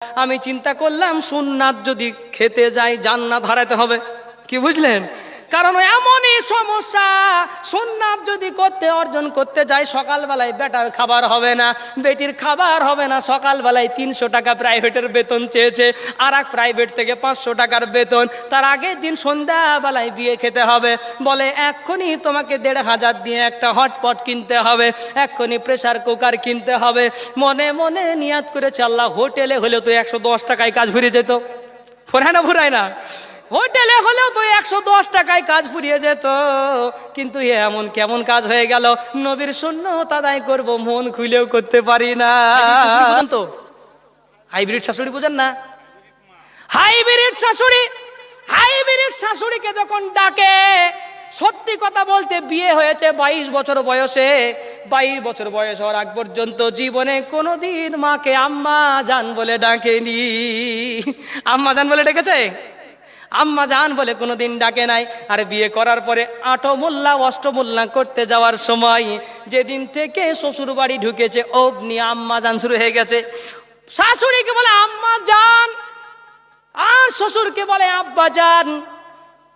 আমি চিন্তা করলাম সুন্নাত যদি খেতে যাই জান্নাত হারাতে হবে। কি বুঝলেন? কারণ এমনই সমস্যা, সুন্নাত যদি অর্জন করতে যাই সকালবেলায় বেটার খাবার হবে না, বেটির খাবার হবে না। সকালবেলায় 300 টাকা প্রাইভেটের বেতন চেয়েছে, আর এক প্রাইভেট থেকে 500 টাকার বেতন। তার আগের দিন সন্ধ্যাবেলায় বিয়ে খেতে হবে, বলে এক্ষুনি তোমাকে 1500 দিয়ে একটা হটপট কিনতে হবে, এক্ষুনি প্রেসার কুকার কিনতে হবে। মনে মনে নিয়াত করেছে, আল্লাহ হোটেলে হলেও তো 110 টাকায় কাজ ফুরিয়ে যেত। ফুরায় না? ফুরায় না? হোটেলে হলেও তো 110 টাকায় কাজ ফুরিয়ে যেত। কিন্তু এমন কেমন কাজ হয়ে গেল, নবীর সুন্নাত আদায় করব মন খুলেও করতে পারি না। তো হাইব্রিড শাশুড়ি বুঝেন না? হাইব্রিড শাশুড়ি, হাইব্রিড শাশুড়িকে যখন ডাকে, সত্যি কথা বলতে বিয়ে হয়েছে 22 বছর বয়সে। 22 বছর বয়স হওয়ার আগ পর্যন্ত জীবনে কোনোদিন মাকে আম্মা জান বলে ডাকেনি। আম্মা জান বলে ডেকেছে? আম্মা জান বলে কোনোদিন ডাকে নাই। আর বিয়ে করার পরে আটমোল্লা অষ্টমোল্লা করতে যাওয়ার সময় যেদিন থেকে শ্বশুর বাড়ি ঢুকেছে অমনি আম্মা জান শুরু হয়ে গেছে। শাশুড়িকে বলে আম্মা জান, আর শ্বশুরকে বলে আব্বা জান।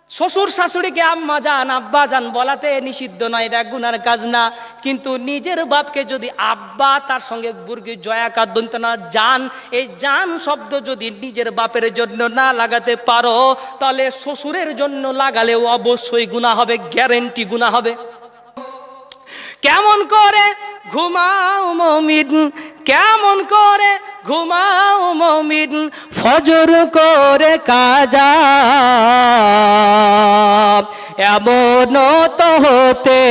শ্বশুর শাশুড়িকে আম্মা জান আব্বা জান বলাতে নিষিদ্ধ নয়, এটা গুনার কাজ না। কিন্তু নিজের বাপকে যদি আব্বা, তার সঙ্গে বুর্গি জয়াকার দন্ত না জান, এই জান শব্দ যদি নিজের বাপের জন্য না লাগাতে পারো, তাহলে শ্বশুরের জন্য লাগালেও অবশ্যই গুনাহ হবে, গ্যারেন্টি গুনাহ হবে। কেমন করে ঘুমাও মুমিন, কেমন করে ঘুমাও মুমিন, ফজর করে কাজা, এমন তো হতে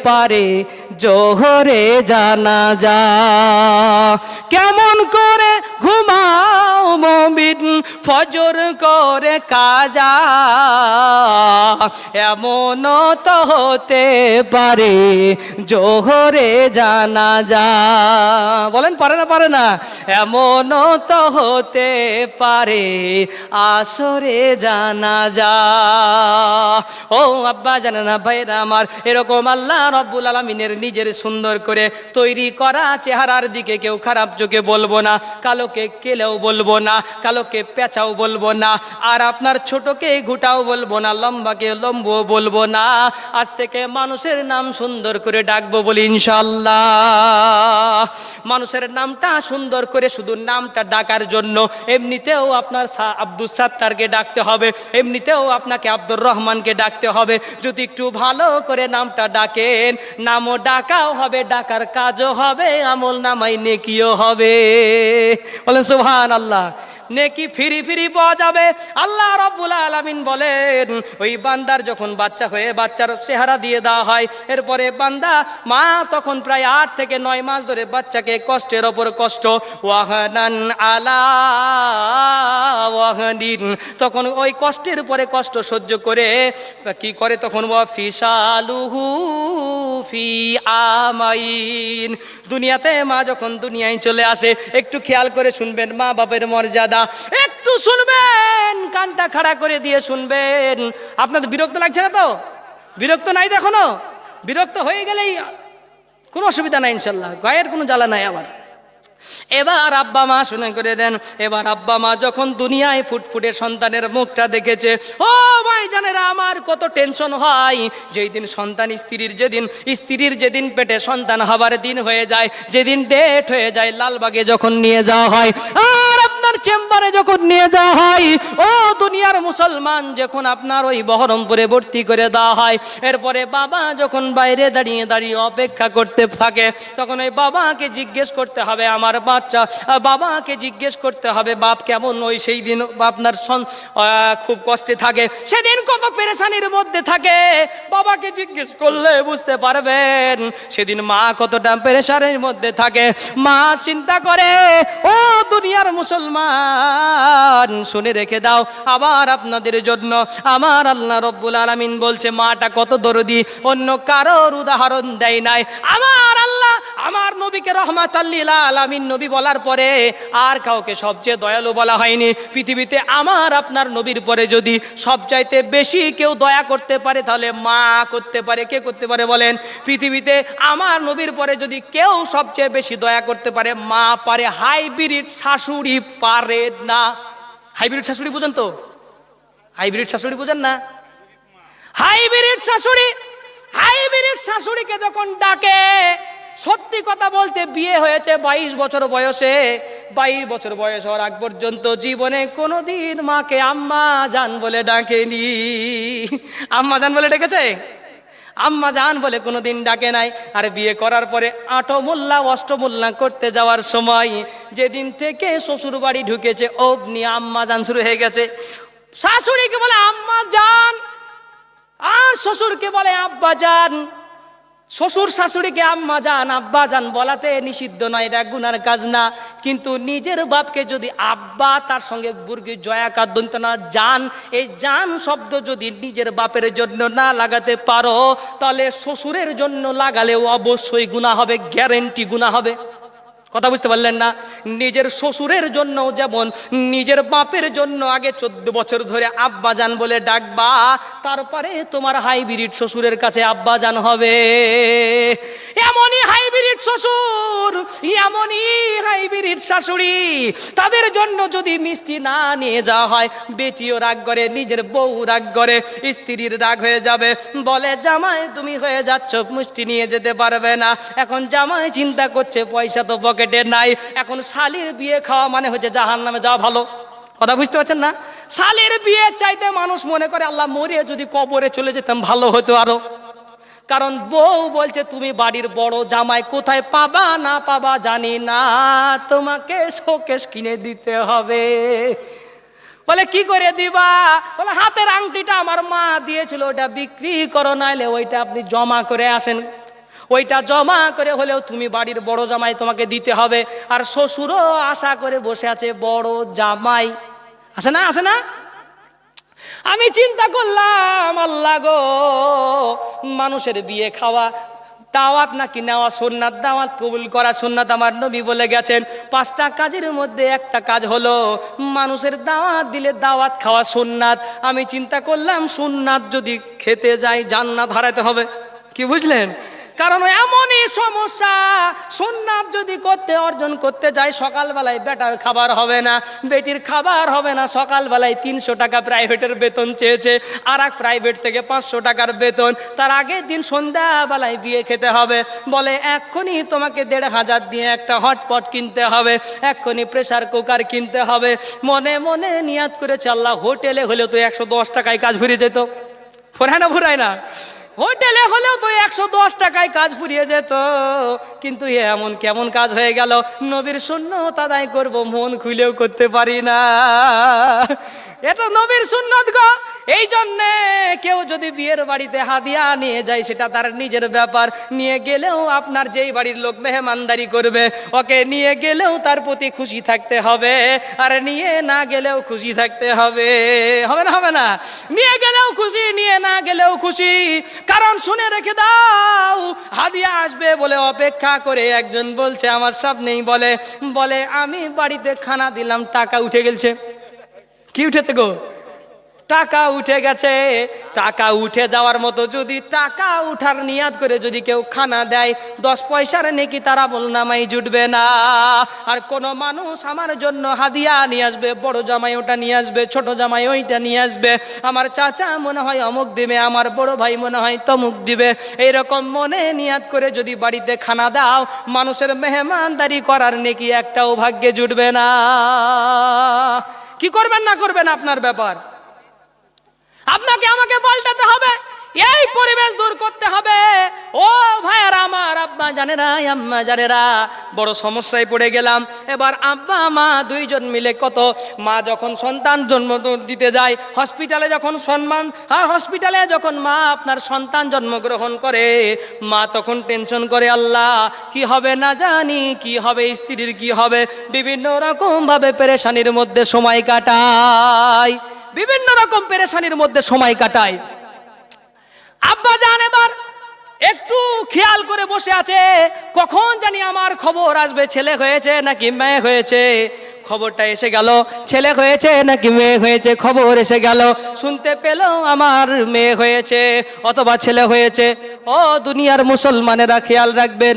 পারে জোহরে জানাজা। কেমন করে ঘুমাও মুমিন, ফজর করে কাজা, এমন তো হতে পারে জোহরে জানাজা। বলেন পারে না? পারে না? এমন তো হতে পারে আসরে জানাজা। ও আব্বা জানে না ভাইরা আমার, এরকম আল্লাহ রব্বুল আলামিনের নিজের সুন্দর করে তৈরি করা চেহারার দিকে কেউ খারাপ চোখে বলবো না, কালোকে কেলেও বলবো না, কালোকে পেঁচাও বলবো না, আর আপনার ছোটকে ঘুটাও বলবো না, লম্বাকে লম্বও বলবো না। আজ থেকে মানুষের নাম সুন্দর করে ডাকবো বলি ইনশাআল্লাহ। মানুষের নামটা সুন্দর করে শুধু নামটা ডাকার জন্য এমনিতেও আপনার আব্দুস সাত্তারকে ডাকতে হবে, এমনিতেও আপনাকে আব্দুর রহমানকে ডাকতে হবে। যদি একটু ভালো করে নামটা ডাকেন, নামও ডাকাও হবে, ডাকার কাজও হবে, আমল নামাই নেকিও হবে। বলেন সুবহানাল্লাহ। নেকি ফিরি ফিরি পাওয়া যাবে। আল্লাহ রাব্বুল আলামিন বলেন, ওই বান্দার যখন বাচ্চা হয়ে বাচ্চার চেহারা দিয়ে দেওয়া হয়, এরপরে বান্দা মা তখন প্রায় 8 থেকে 9 মাস ধরে বাচ্চাকে কষ্টের ওপর কষ্ট, ওয়াহানান আলা ওয়াহানিন, তখন ওই কষ্টের উপরে কষ্ট সহ্য করে কি করে, তখন ওয়া ফিসালুহু ফি আমাইন। দুনিয়াতে মা যখন দুনিয়ায় চলে আসে, একটু খেয়াল করে শুনবেন মা বাপের মর্যাদা, একটু শুনবেন, কানটা খাড়া করে দিয়ে শুনবেন। আপনাদের বিরক্ত লাগছে না তো? বিরক্ত নাই তো এখনো? বিরক্ত হয়ে গেলেই কোনো অসুবিধা নাই ইনশাল্লাহ, গায়ের কোনো জ্বালা নাই আমার। এবার আব্বা মা শুনে করে দেন, এবার আব্বা মা যখন দুনিয়ায় ফুটফুটে সন্তানের মুখটা দেখেছে, ও ভাই জানেরা আমার কত টেনশন হয় যেই দিন সন্তান স্ত্রীর যেদিন পেটে সন্তান হবার দিন হয়ে যায়, যেদিন ডেট হয়ে যায়, লালবাগে যখন নিয়ে যাওয়া হয় আর আপনার চেম্বারে যখন নিয়ে যাওয়া হয়, ও দুনিয়ার মুসলমান, যখন আপনার ওই বহরমপুরে ভর্তি করে দেওয়া হয়, এরপরে বাবা যখন বাইরে দাঁড়িয়ে দাঁড়িয়ে অপেক্ষা করতে থাকে, তখন ওই বাবাকে জিজ্ঞেস করতে হবে আমার বাচ্চা, বাবাকে জিজ্ঞেস করতে হবে বাপ কেমন। ওই সেই দিন আপনার খুব কষ্টে থাকে, সেদিন কত পেরেশানির মধ্যে থাকে, বাবাকে জিজ্ঞেস করলে বুঝতে পারবেন সেদিন মা কতটা পেরেশানির মধ্যে থাকে। মা চিন্তা করে, ও দুনিয়ার মুসলমান শুনে রেখে দাও, আবার আপনাদের জন্য আমার আল্লাহ রব্বুল আলামিন বলছে মাটা কত দরদি, অন্য কারোর উদাহরণ দেয় নাই। আমার আল্লাহ আমার নবীকে রহমাতাল লিল আলামিন নবী বলার পরে আর কাউকে সবচেয়ে দয়ালু বলা হয়নি পৃথিবীতে। আমার আপনার নবীর পরে যদি সবচাইতে বেশি কেউ দয়া করতে পারে তাহলে মা করতে পারে। কে করতে পারে বলেন? পৃথিবীতে আমার নবীর পরে যদি কেউ সবচেয়ে বেশি দয়া করতে পারে মা পারে। হাইব্রিড শাশুড়ি পারে না। হাইব্রিড শাশুড়ি বুঝেন তো? হাইব্রিড শাশুড়ি বুঝেন না? হাইব্রিড শাশুড়িকে যখন ডাকে, সত্যি কথা বলতে বিয়ে হয়েছে 22 বছর বয়সে। 22 বছর বয়স হওয়ার আগ পর্যন্ত জীবনে কোনোদিন মাকে আম্মা জান বলে ডাকেনি। আম্মা জান বলে ডেকেছে? আম্মা জান বলে কোনোদিন ডাকে নাই। আর বিয়ে করার পরে আটমোল্লা অষ্টমোল্লা করতে যাওয়ার সময় যেদিন থেকে শ্বশুর বাড়ি ঢুকেছে অমনি আম্মা জান শুরু হয়ে গেছে। শাশুড়িকে বলে আম্মা জান আর শ্বশুরকে বলে আব্বা জান। শ্বশুর শাশুড়িকে আম্মা জান আব্বা জান বলাতে নিষিদ্ধ নয়, এটা গুনার কাজ না। কিন্তু নিজের বাপকে যদি আব্বা তার সঙ্গে বুর্গি জয়াকার দন্ত না জান, এই জান শব্দ যদি নিজের বাপের জন্য না লাগাতে পারো তাহলে শ্বশুরের জন্য লাগালেও অবশ্যই গুনাহ হবে, গ্যারেন্টি গুনাহ হবে। কথা বুঝতে পারলেন না? নিজের শ্বশুরের জন্য যেমন নিজের বাপের জন্য আগে 14 বছর ধরে আব্বা জান বলে ডাকবা, তারপরে তোমার হাইব্রিড শ্বশুরের কাছে আব্বা জান হবে। এমনই হাইব্রিড শ্বশুর, এমনই হাইব্রিড শাশুড়ি, তাদের জন্য যদি মিষ্টি না নিয়ে যাওয়া হয় বেটিও রাগ করে, নিজের বউ রাগ করে, স্ত্রীর রাগ হয়ে যাবে, বলে জামাই তুমি হয়ে যাচ্ছ মিষ্টি নিয়ে যেতে পারবে না। এখন জামাই চিন্তা করছে পয়সা তো পকেটে নাই, এখন শালির বিয়ে খাওয়া মানে হচ্ছে জাহান্নামে যাওয়া ভালো। কথা বুঝতে পারছেন না? শালির বিয়ে চাইতে মানুষ মনে করে আল্লাহ মরিয়ে যদি কবরে চলে যেতাম ভালো হতো আরো। কারণ বউ বলছে তুমি বাড়ির বড় জামাই, কোথায় পাবা না পাবা জানি না, তোমাকে শোকেস কিনে দিতে হবে। বলে কি করে দিবা? বলে হাতের আংটিটা আমার মা দিয়েছিল, ওটা বিক্রি করো, নাইলে ওইটা আপনি জমা করে আসেন। ওইটা জমা করে হলেও তুমি বাড়ির বড় জামাই, তোমাকে দিতে হবে। আর শ্বশুরও আশা করে বসে আছে বড় জামাই। আছে না? আছে না? আমি চিন্তা করলাম আল্লাহ গো, মানুষের বিয়ে খাওয়া দাওয়াত নাকি নেওয়া সুন্নাত, দাওয়াত কবুল করা সুন্নাত। আমার নবী বলে গেছেন 5টা কাজের মধ্যে একটা কাজ হলো মানুষের দাওয়াত দিলে দাওয়াত খাওয়া সুন্নাত। আমি চিন্তা করলাম সুন্নাত যদি খেতে যাই জান্নাত হারাতে হবে। কি বুঝলেন? কারণ এমনই সমস্যা, সুন্নাত যদি অর্জন করতে যাই সকালবেলায় বেটার খাবার হবে না, বেটির খাবার হবে না। সকালবেলায় 300 টাকা প্রাইভেটের বেতন চেয়েছে, আর এক প্রাইভেট থেকে 500 টাকার বেতন। তার আগের দিন সন্ধ্যাবেলায় বিয়ে খেতে হবে, বলে এক্ষুনি তোমাকে 1500 দিয়ে একটা হটপট কিনতে হবে, এক্ষুনি প্রেসার কুকার কিনতে হবে। মনে মনে নিয়াত করেছে আল্লাহ হোটেলে হলেও তো 110 টাকায় কাজ ফুরিয়ে যেত। ফুরায় না? ফুরায় না? হোটেলে হলেও তো 110 টাকায় কাজ ফুরিয়ে যেত। কিন্তু এমন কেমন কাজ হয়ে গেল, নবীর সুন্নত আদায় করব মন খুলেও করতে পারি না। এটা নবীর সুন্নত গো। এই জন্যে কেউ যদি বিয়ের বাড়িতে হাদিয়া নিয়ে যায় সেটা তার নিজের ব্যাপার। নিয়ে গেলেও আপনার যেই বাড়ির লোক মেহমানদারি করবে ওকে নিয়ে গেলেও তার প্রতি খুশি থাকতে হবে, আর নিয়ে না গেলেও খুশি থাকতে হবে। হবে না? হবে না? নিয়ে গেলেও খুশি, নিয়ে না গেলেও খুশি। কারণ শুনে রেখে দাও, হাদিয়া আসবে বলে অপেক্ষা করে একজন বলছে আমার সামনেই, বলে আমি বাড়িতে খানা দিলাম, টাকা উঠে গেছে। কি উঠেছে গো? টাকা উঠে গেছে। টাকা উঠে যাওয়ার মতো যদি টাকা উঠার নিয়াত করে যদি কেউ খানা দেয় 10 পয়সার নেকি তারা আমলনামায় জুটবে না। আর কোন মানুষ আমার জন্য হাদিয়া নিয়ে আসবে, বড় জামাই ওটা নিয়ে আসবে, ছোট জামাই ওইটা নিয়ে আসবে, আমার চাচা মনে হয় অমুক দিবে, আমার বড় ভাই মনে হয় তমুক দিবে, এইরকম মনে নিয়াত করে যদি বাড়িতে খানা দাও মানুষের মেহমানদারি করার নেকি একটাও ভাগ্যে জুটবে না। কি করবেন না করবেন আপনার ব্যাপার। আপনাকে আমাকে পাল্টাতে হবে, এই পরিবেশ দূর করতে হবে। ও ভাইয়ারা আমার, আব্বা জানেরা, আম্মা জানেরা, বড় সমস্যায় পড়ে গেলাম। এবার আব্বা মা দুইজন মিলে মা যখন সন্তান জন্ম দিতে যায় হসপিটালে, হসপিটালে যখন মা আপনার সন্তান জন্মগ্রহণ করে, মা তখন টেনশন করে আল্লাহ কি হবে না জানি, কি হবে, স্ত্রীর কি হবে, বিভিন্ন রকম ভাবে পেরেশানির মধ্যে সময় কাটায়, বিভিন্ন রকম পেরেশানির মধ্যে সময় কাটায়। আব্বা জান এবার একটু খেয়াল করে বসে আছে, কখন জানি আমার খবর আসবে ছেলে হয়েছে নাকি মেয়ে হয়েছে। খবরটা এসে গেল, ছেলে হয়েছে নাকি মেয়ে হয়েছে, খবর এসে গেল, শুনতে পেল আমার মেয়ে হয়েছে অথবা ছেলে হয়েছে। ও দুনিয়ার মুসলমানেরা খেয়াল রাখবেন।